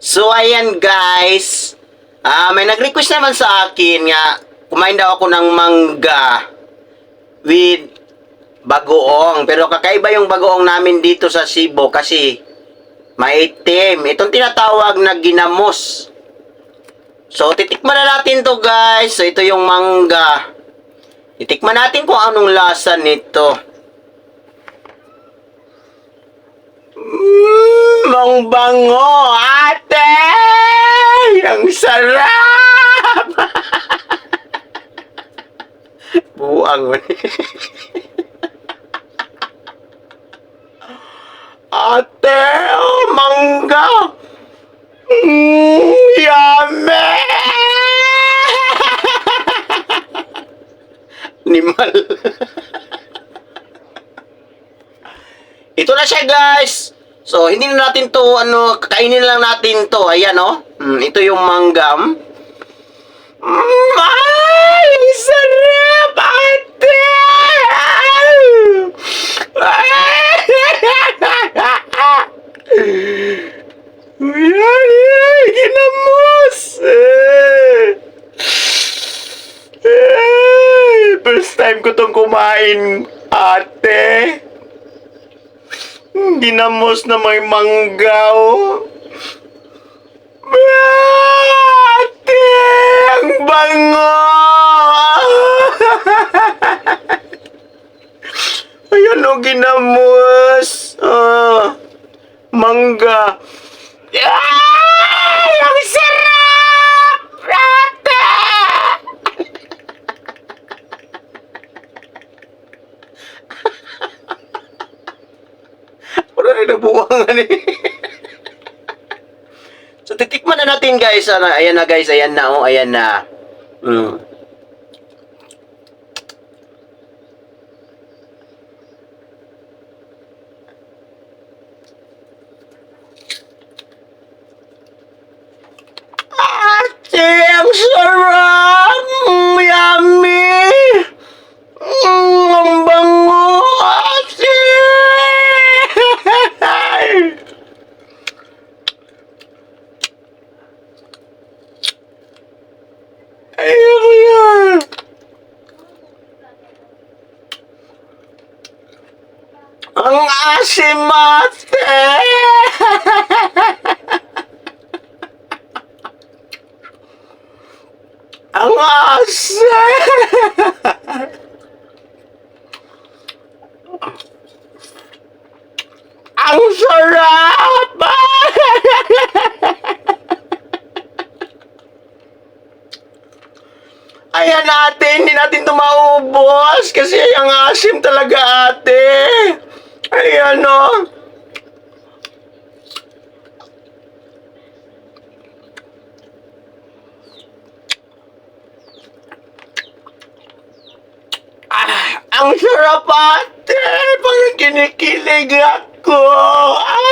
So, ayan guys. May nag-request naman sa akin nga kumain daw ako ng mangga with bagoong. Pero kakaiba yung bagoong namin dito sa Cebu kasi maitim. Itong tinatawag na ginamos. So, titikman na natin to guys. So, ito yung mangga. Titikman natin kung anong lasa nito. Ang bango, ate! Ang sarap! Buang. Ate, oh, mangga! Yummy! Animal. Ito na siya, guys. So, hindi na natin to, kainin lang natin to. Ayan, oh. Ito yung manggam. Ay, sarap, ate! Ay, ginamos! First time ko tong kumain, ate. Ginamos na may manggaw. Ate! Ang bango! Ayan o, ginamos. Mangga. Ay! Ang sarap! Ate! Wala rin nabuwangan eh. So, titikman na natin guys. Ayan na guys. Ayan na. Oh, ayan na. Ate, ang sarap! Yummy! Ang bango! Ate! Ayoko yan! Ang asim, ate! Ang asim! Ang sarap! Ayan ate, hindi natin ito maubos kasi ang asim talaga ate. Ayan o. Ang sarap ate, parang kinikilig ako. Ay!